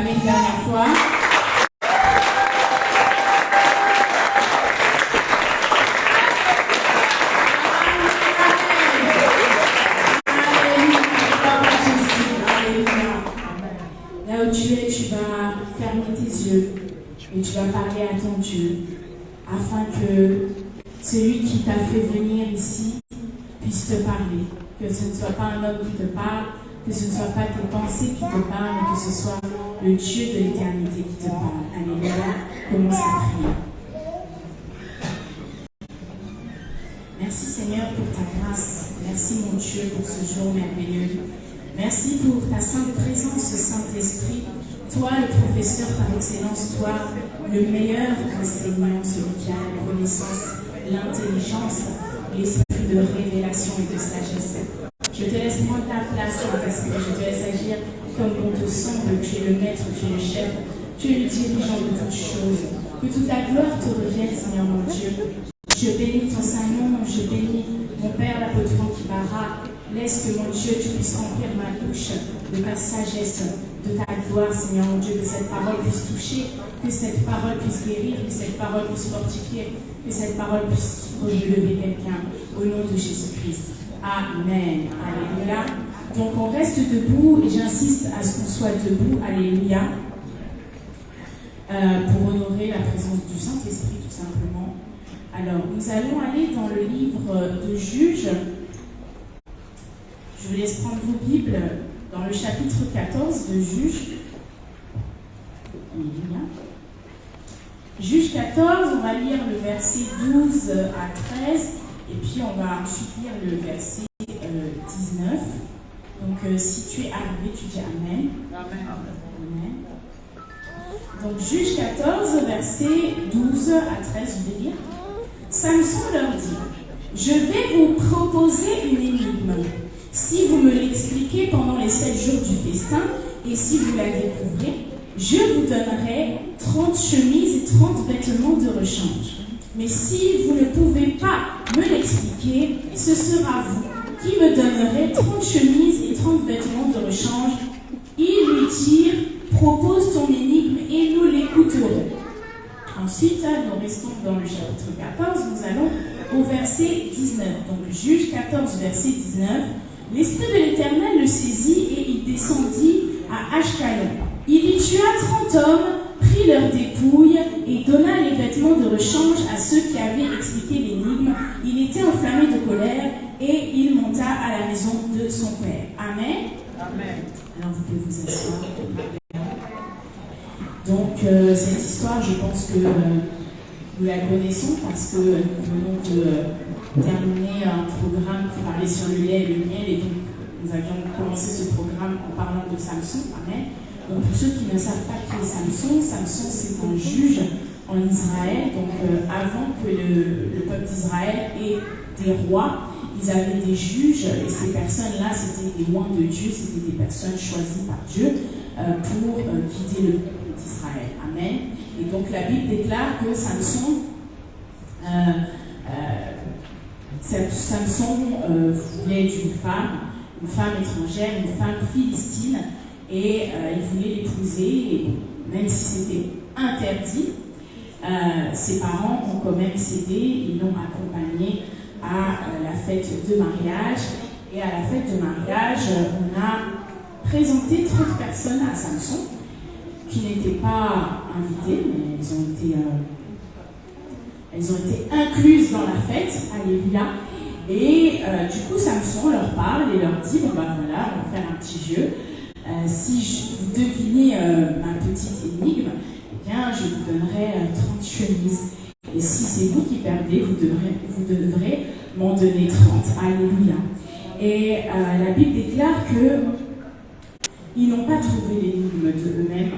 acclamer une dernière fois. Là où tu es, tu vas fermer tes yeux et tu vas parler à ton Dieu afin que celui qui t'a fait venir ici puisse te parler. Que ce ne soit pas un homme qui te parle, que ce ne soit pas tes pensées qui te parlent, mais que ce soit le Dieu de l'éternité qui te parle. Alléluia. Commence à prier. Merci Seigneur pour ta grâce. Merci mon Dieu pour ce jour merveilleux. Merci pour ta sainte présence, Saint-Esprit. Toi, le professeur par excellence, toi, le meilleur enseignant, celui qui a la connaissance, l'intelligence, l'esprit de révélation et de sagesse. Je te laisse prendre ta place, Saint-Esprit. Je te laisse agir comme bon te semble. Tu es le maître, tu es le chef, tu es le dirigeant de toutes choses. Que toute la gloire te revienne, Seigneur mon Dieu. Je bénis ton Saint-Nom, je bénis mon Père, l'apôtre Kibara. Laisse que mon Dieu, tu puisses remplir ma bouche de ta sagesse, de ta gloire, Seigneur mon Dieu, que cette parole puisse toucher, que cette parole puisse guérir, que cette parole puisse fortifier, que cette parole puisse relever quelqu'un, au nom de Jésus-Christ. Amen. Alléluia. Donc on reste debout et j'insiste à ce qu'on soit debout. Alléluia. Pour honorer la présence du Saint-Esprit, tout simplement. Alors, nous allons aller dans le livre de Juges. Je vous laisse prendre vos Bibles dans le chapitre 14 de Juges. Juges 14, on va lire le verset 12 à 13, et puis on va ensuite lire le verset 19. Donc, si tu es arrivé, tu dis Amen. Amen. Amen. Donc, Juges 14, verset 12 à 13, je vais lire. Samson leur dit, je vais vous proposer une énigme. Si vous me l'expliquez pendant les 7 jours du festin, et si vous la découvrez, je vous donnerai 30 chemises et 30 vêtements de rechange. Mais si vous ne pouvez pas me l'expliquer, ce sera vous qui me donnerez 30 chemises et 30 vêtements de rechange. Ils lui dirent, propose ton énigme et nous l'écouterons. Ensuite, nous restons dans le chapitre 14, nous allons au verset 19. Donc, Juges 14, verset 19. L'Esprit de l'Éternel le saisit et il descendit à Ashkelon. Il y tua 30 hommes, prit leurs dépouilles et donna les vêtements de rechange à ceux qui avaient expliqué l'énigme. Il était enflammé de colère et il monta à la maison de son père. Amen. Amen. Alors, vous pouvez vous asseoir. Donc, cette histoire, je pense que nous la connaissons parce que nous venons de terminer un programme qui parlait sur le lait et le miel, et donc nous avions commencé ce programme en parlant de Samson. Amen. Donc, pour ceux qui ne savent pas qui est Samson, Samson c'est un juge en Israël. Donc, avant que le peuple d'Israël ait des rois, ils avaient des juges, et ces personnes-là, c'était des loin de Dieu, c'était des personnes choisies par Dieu pour guider le peuple d'Israël. Amen. Et donc la Bible déclare que Samson voulait d'une femme étrangère, une femme philistine, et il voulait l'épouser, et même si c'était interdit, ses parents ont quand même cédé, ils l'ont accompagné à la fête de mariage, et à la fête de mariage, on a présenté 30 personnes à Samson, qui n'étaient pas invitées, mais elles ont été incluses dans la fête. Alléluia. Et du coup, Samson leur parle et leur dit, bon ben voilà, on va faire un petit jeu. Si vous devinez ma petite énigme, eh bien, je vous donnerai 30 chemises. Et si c'est vous qui perdez, vous devrez m'en donner 30. Alléluia. Et la Bible déclare qu'ils n'ont pas trouvé l'énigme de eux-mêmes.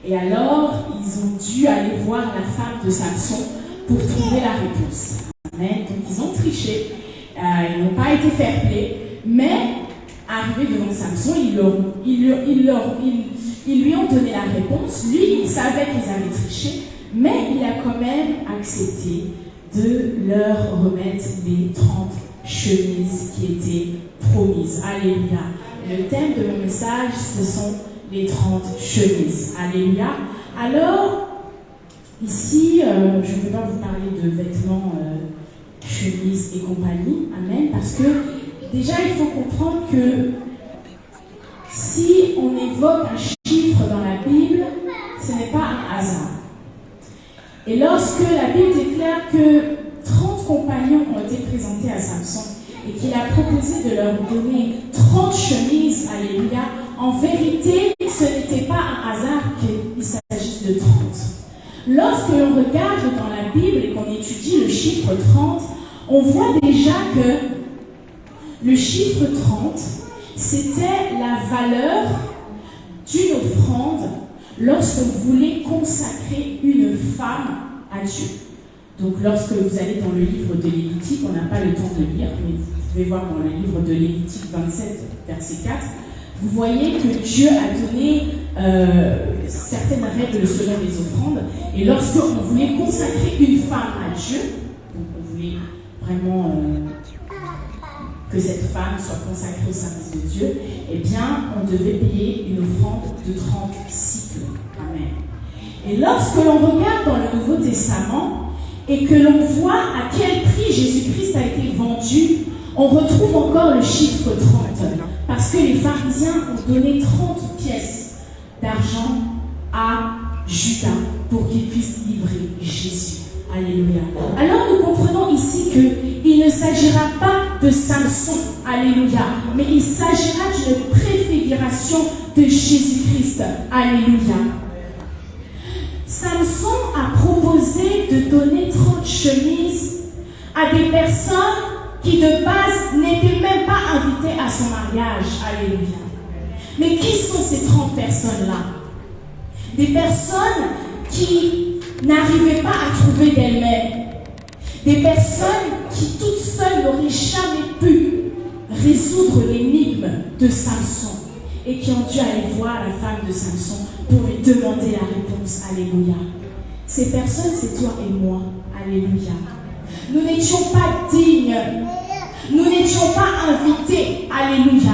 Et alors, ils ont dû aller voir la femme de Samson pour trouver la réponse. Amen. Donc, ils ont triché. Ils n'ont pas été fair-play. Mais, arrivés devant Samson, ils lui ont donné la réponse. Lui, il savait qu'ils avaient triché. Mais il a quand même accepté de leur remettre les 30 chemises qui étaient promises. Alléluia. Le thème de mon message, ce sont les 30 chemises. Alléluia. Alors, ici, je ne vais pas vous parler de vêtements, chemises et compagnie. Amen. Parce que déjà, il faut comprendre que si on évoque un chiffre dans la Bible, ce n'est pas un hasard. Et lorsque la Bible déclare que 30 compagnons ont été présentés à Samson et qu'il a proposé de leur donner 30 chemises, alléluia, en vérité, ce n'était pas un hasard qu'il s'agisse de 30. Lorsque l'on regarde dans la Bible et qu'on étudie le chiffre 30, on voit déjà que le chiffre 30, c'était la valeur d'une offrande lorsqu'on voulait consacrer une femme à Dieu. Donc lorsque vous allez dans le livre de Lévitique, on n'a pas le temps de lire, mais vous pouvez voir dans le livre de Lévitique 27, verset 4, vous voyez que Dieu a donné certaines règles selon les offrandes, et lorsqu'on voulait consacrer une femme à Dieu, donc on voulait vraiment que cette femme soit consacrée au service de Dieu, eh bien, on devait payer une offrande de 30 cycles. Amen. Et lorsque l'on regarde dans le Nouveau Testament et que l'on voit à quel prix Jésus-Christ a été vendu, on retrouve encore le chiffre 30. Parce que les pharisiens ont donné 30 pièces d'argent à Judas pour qu'il puisse livrer Jésus. Alléluia. Alors nous comprenons ici qu'il ne s'agira pas de Samson, alléluia, mais il s'agira d'une préfiguration de Jésus-Christ, alléluia. Samson a proposé de donner 30 chemises à des personnes qui de base n'étaient même pas invitées à son mariage, alléluia. Mais qui sont ces 30 personnes-là? Des personnes qui n'arrivaient pas à trouver d'elles-mêmes. Des personnes qui toutes seules n'auraient jamais pu résoudre l'énigme de Samson et qui ont dû aller voir la femme de Samson pour lui demander la réponse. Alléluia. Ces personnes, c'est toi et moi. Alléluia. Nous n'étions pas dignes. Nous n'étions pas invités. Alléluia.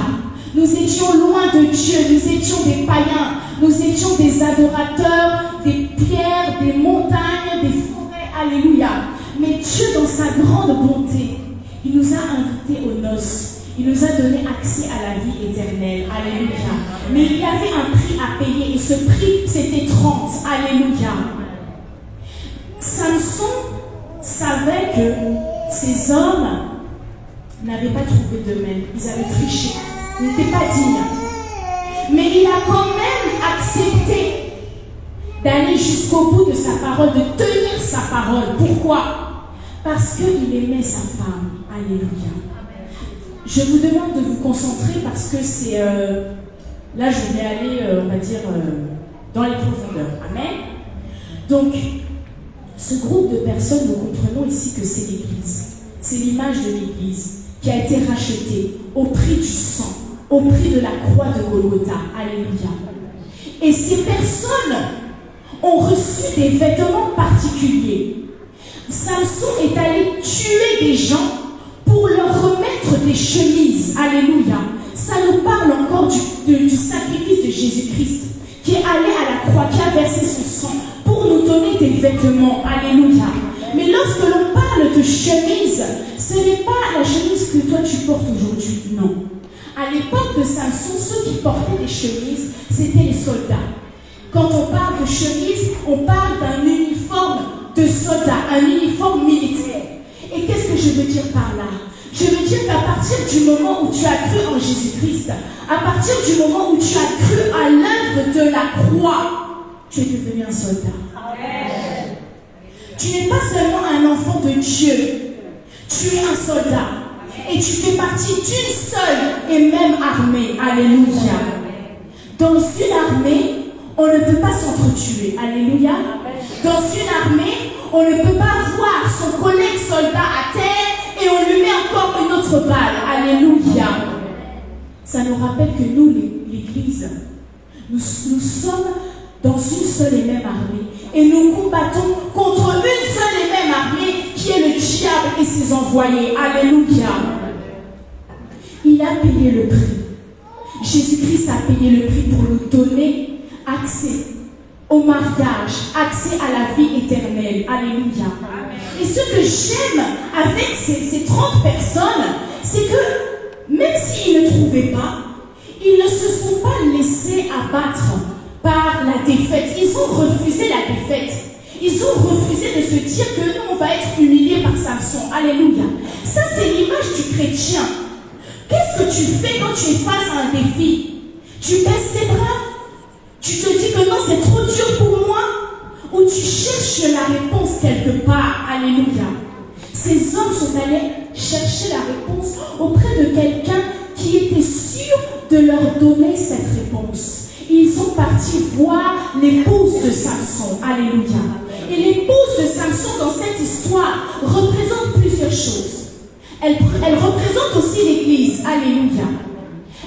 Nous étions loin de Dieu. Nous étions des païens. Nous étions des adorateurs, des pierres, des montagnes, des forêts. Alléluia. Mais Dieu, dans sa grande bonté, il nous a invités aux noces. Il nous a donné accès à la vie éternelle. Alléluia. Mais il y avait un prix à payer. Et ce prix, c'était 30. Alléluia. Samson savait que ces hommes n'avaient pas trouvé d'eux-mêmes. Ils avaient triché. Ils n'étaient pas dignes. Mais il a quand même accepté d'aller jusqu'au bout de sa parole, de tenir sa parole. Pourquoi? Parce qu'il aimait sa femme. Alléluia. Je vous demande de vous concentrer parce que c'est... là, je vais aller, on va dire, dans les profondeurs. Amen. Donc, ce groupe de personnes, nous comprenons ici que c'est l'Église. C'est l'image de l'Église qui a été rachetée au prix du sang, au prix de la croix de Golgotha. Alléluia. Et ces personnes ont reçu des vêtements particuliers. Samson est allé tuer des gens pour leur remettre des chemises. Alléluia. Ça nous parle encore du sacrifice de Jésus-Christ qui est allé à la croix, qui a versé son sang pour nous donner des vêtements. Alléluia. Mais lorsque l'on parle de chemise, ce n'est pas la chemise que toi tu portes aujourd'hui. Non. À l'époque de Samson, ceux qui portaient des chemises, c'était les soldats. Quand on parle de chemise, on parle d'un uniforme de soldat, un uniforme militaire. Et qu'est-ce que je veux dire par là? Je veux dire qu'à partir du moment où tu as cru en Jésus-Christ, à partir du moment où tu as cru à l'œuvre de la croix, tu es devenu un soldat. Amen. Tu n'es pas seulement un enfant de Dieu, tu es un soldat. Et tu fais partie d'une seule et même armée. Alléluia. Dans une armée, on ne peut pas s'entretuer. Alléluia. Dans une armée, on ne peut pas voir son collègue soldat à terre et on lui met encore une autre balle. Alléluia. Ça nous rappelle que nous, l'Église, nous sommes dans une seule et même armée. Et nous combattons contre une seule et même armée qui est le diable et ses envoyés. Alléluia. Il a payé le prix. Jésus-Christ a payé le prix pour nous donner accès au mariage, accès à la vie éternelle. Alléluia. Et ce que j'aime avec ces 30 personnes, c'est que même s'ils ne trouvaient pas, ils ne se sont pas laissés abattre par la défaite. Ils ont refusé la défaite. Ils ont refusé de se dire que nous, on va être humiliés par Samson. Alléluia. Ça, c'est l'image du chrétien. Qu'est-ce que tu fais quand tu es face à un défi? Tu baisses tes bras? Tu te dis que non, c'est trop dur pour moi? Ou tu cherches la réponse quelque part? Alléluia. Ces hommes sont allés chercher la réponse auprès de quelqu'un qui était sûr de leur donner cette réponse. Ils sont partis voir l'épouse de Samson. Alléluia. Et l'épouse de Samson dans cette histoire représente plusieurs choses. Elle représente aussi l'Église. Alléluia.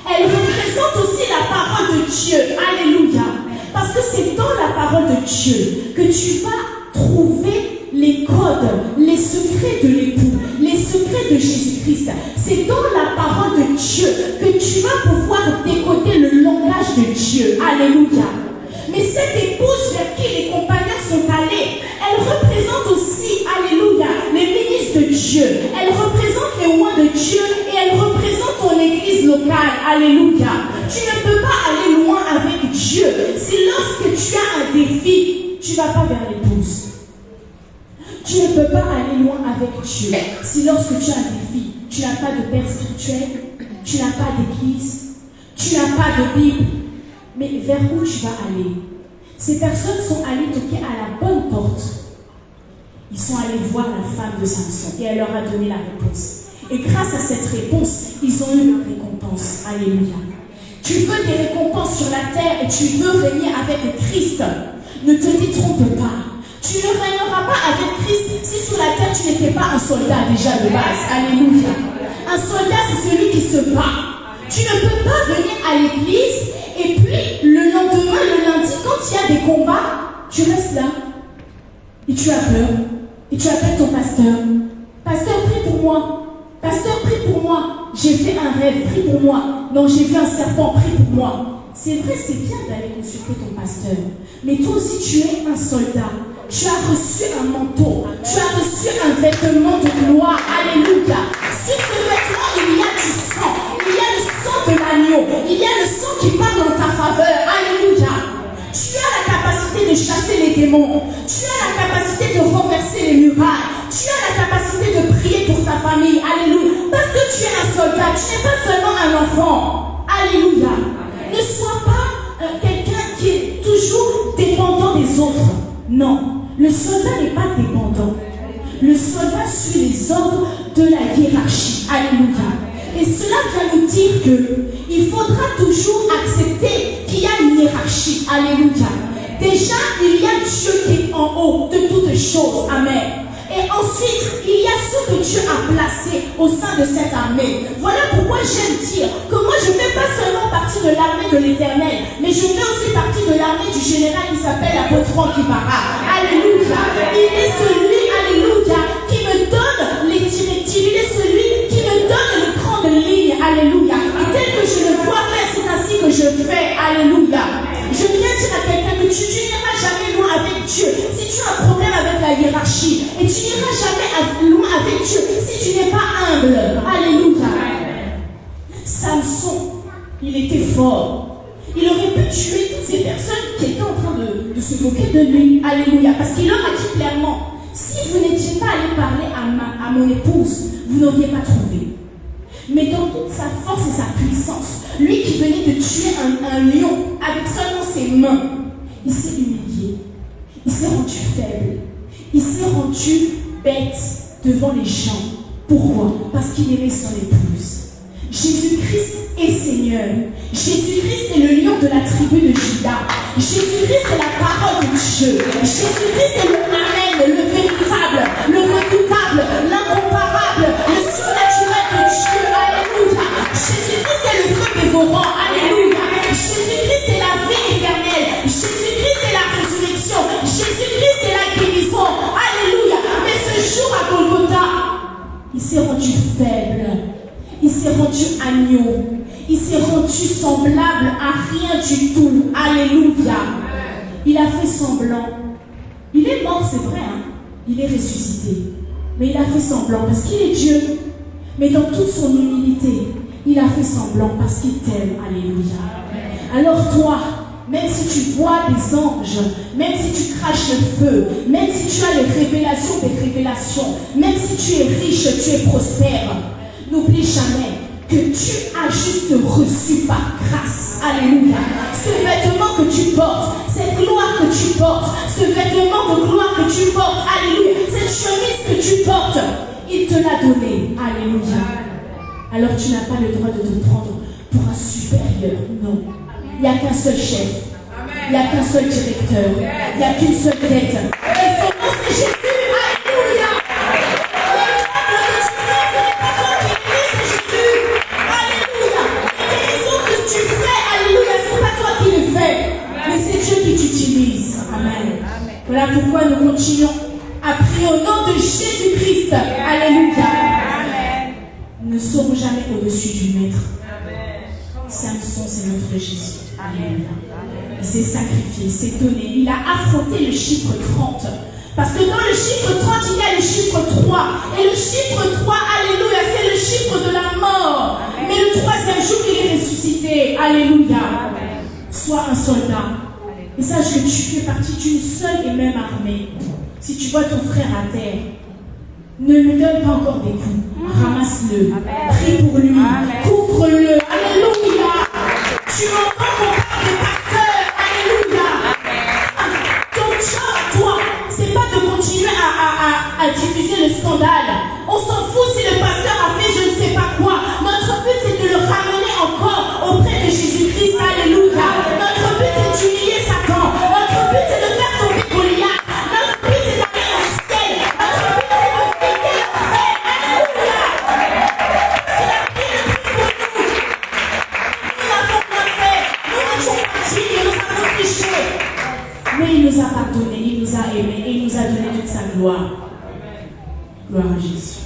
Elle représente aussi la parole de Dieu. Alléluia. Parce que c'est dans la parole de Dieu que tu vas trouver les codes, les secrets de l'époux, les secrets de Jésus-Christ. C'est dans la parole de Dieu que tu vas pouvoir décoder le langage de Dieu. Alléluia. Mais cette épouse vers qui les compagnons sont allés, elle représente aussi, alléluia, les ministres de Dieu. Elle représente les rois de Dieu et elle représente ton église locale. Alléluia. Tu ne peux pas aller loin avec Dieu si lorsque tu as un défi, tu ne vas pas vers l'épouse. Tu ne peux pas aller loin avec Dieu si lorsque tu as un défi, tu n'as pas de père spirituel, tu n'as pas d'église, tu n'as pas de Bible. Mais vers où tu vas aller? Ces personnes sont allées toquer à la bonne porte. Ils sont allés voir la femme de Samson et elle leur a donné la réponse. Et grâce à cette réponse, ils ont eu la récompense. Alléluia. Tu veux des récompenses sur la terre et tu veux régner avec Christ. Ne te détrompe pas. Tu ne régneras pas avec Christ si sur la terre tu n'étais pas un soldat déjà de base. Alléluia. Un soldat, c'est celui qui se bat. Tu ne peux pas venir à l'église et puis le lendemain, le lundi, quand il y a des combats, tu restes là. Et tu as peur. Et tu appelles ton pasteur. Pasteur, prie pour moi. Pasteur, prie pour moi. J'ai fait un rêve, prie pour moi. Non, j'ai vu un serpent, prie pour moi. C'est vrai, c'est bien d'aller consulter ton pasteur. Mais toi aussi, tu es un soldat. Tu as reçu un manteau. Tu as reçu un vêtement de gloire. Alléluia. Sur ce vêtement, il y a du sang. Il y a le sang de l'agneau. Il y a le sang qui parle en ta faveur. Alléluia. Tu as la capacité de chasser les démons. Tu as la capacité de renverser les murailles. Tu as la capacité de prier pour ta famille. Alléluia. Parce que tu es un soldat. Tu n'es pas seulement un enfant. Alléluia. Ne sois pas quelqu'un qui est toujours dépendant des autres. Non. Le soldat n'est pas dépendant. Le soldat suit les ordres de la hiérarchie. Alléluia. Et cela vient nous dire qu'il faudra toujours accepter qu'il y a une hiérarchie. Alléluia. Déjà, il y a Dieu qui est en haut de toutes choses. Amen. Et ensuite, il y a ce que Dieu a placé au sein de cette armée. Voilà pourquoi j'aime dire que moi, je ne fais pas seulement partie de l'armée de l'Éternel, mais je fais aussi partie de l'armée du général qui s'appelle l'apôtre Franck Ibara. Alléluia. Il est celui, alléluia, qui me donne les directives. Il est celui qui me donne les grandes lignes. Alléluia. Et tel que je le vois faire, c'est ainsi que je fais. Alléluia. Je viens dire à quelqu'un que tu n'iras jamais loin avec Dieu si tu as un problème avec la hiérarchie. Et tu n'iras jamais loin avec Dieu si tu n'es pas humble. Alléluia. Samson, il était fort. Il aurait pu tuer toutes ces personnes qui étaient en train de se moquer de lui. Alléluia. Parce qu'il leur a dit clairement, si vous n'étiez pas allé parler à mon épouse, vous n'auriez pas trouvé. Mais dans toute sa force et sa puissance, lui qui venait de tuer un lion avec seulement ses mains, il s'est humilié, il s'est rendu faible, il s'est rendu bête devant les gens. Pourquoi? Parce qu'il aimait son épouse. Jésus-Christ est Seigneur. Jésus-Christ est le lion de la tribu de Juda. Jésus-Christ est la parole de Dieu. Jésus-Christ est le Amen, le véritable, le redoutable, l'incomparable, le surnaturel de Dieu. Alléluia. Jésus-Christ est le feu dévorant. Alléluia. Jésus-Christ est la vie éternelle. Jésus-Christ est la résurrection. Jésus-Christ est la guérison. Alléluia. Mais ce jour à Golgotha, il s'est rendu faible. Il s'est rendu agneau. Il s'est rendu semblable à rien du tout. Alléluia. Il a fait semblant. Il est mort, c'est vrai, hein? Il est ressuscité. Mais il a fait semblant parce qu'il est Dieu. Mais dans toute son humilité, il a fait semblant parce qu'il t'aime. Alléluia. Alors toi, même si tu vois des anges, même si tu craches le feu, même si tu as les révélations des révélations, même si tu es riche, tu es prospère, n'oublie jamais que tu as juste reçu par grâce. Alléluia. Ce vêtement que tu portes, cette gloire que tu portes, ce vêtement de gloire que tu portes, alléluia, cette chemise que tu portes, il te l'a donné. Alléluia. Alors tu n'as pas le droit de te prendre pour un supérieur. Non. Il n'y a qu'un seul chef. Il n'y a qu'un seul directeur. Il n'y a qu'une seule tête. Et son nom c'est Jésus. Alléluia. Amen. Voilà pourquoi nous continuons à prier au nom de Jésus-Christ. Alléluia. Nous ne serons jamais au-dessus du Maître. Samson, c'est notre Jésus. Alléluia. Il s'est sacrifié, il s'est donné. Il a affronté le chiffre 30. Parce que dans le chiffre 30, il y a le chiffre 3. Et le chiffre 3, alléluia, c'est le chiffre de la mort. Mais le troisième jour, il est ressuscité. Alléluia. Sois un soldat. Et sache que tu fais partie d'une seule et même armée. Si tu vois ton frère à terre, ne lui donne pas encore des coups. Ramasse-le. Prie pour lui. Couvre-le. Alléluia. Tu entends mon père de pasteur. Alléluia. Ton job, toi, c'est pas de continuer à diffuser le scandale. On s'en fout si le pasteur a fait je ne sais pas quoi. Notre but, c'est de le ramener encore auprès de Jésus-Christ. Alléluia. Notre but, c'est d'humilier Satan. Notre but, c'est de faire tomber Goliath. Notre but, c'est d'aller au ciel. Notre but, c'est de vaincre la paix. Alléluia. C'est la paix le prix pour nous. Nous n'avons pas fait. Nous n'étions pas dignes. Nous avons péché. Mais il nous a pardonné, il nous a aimés et il nous a donné toute sa gloire. Gloire à Jésus.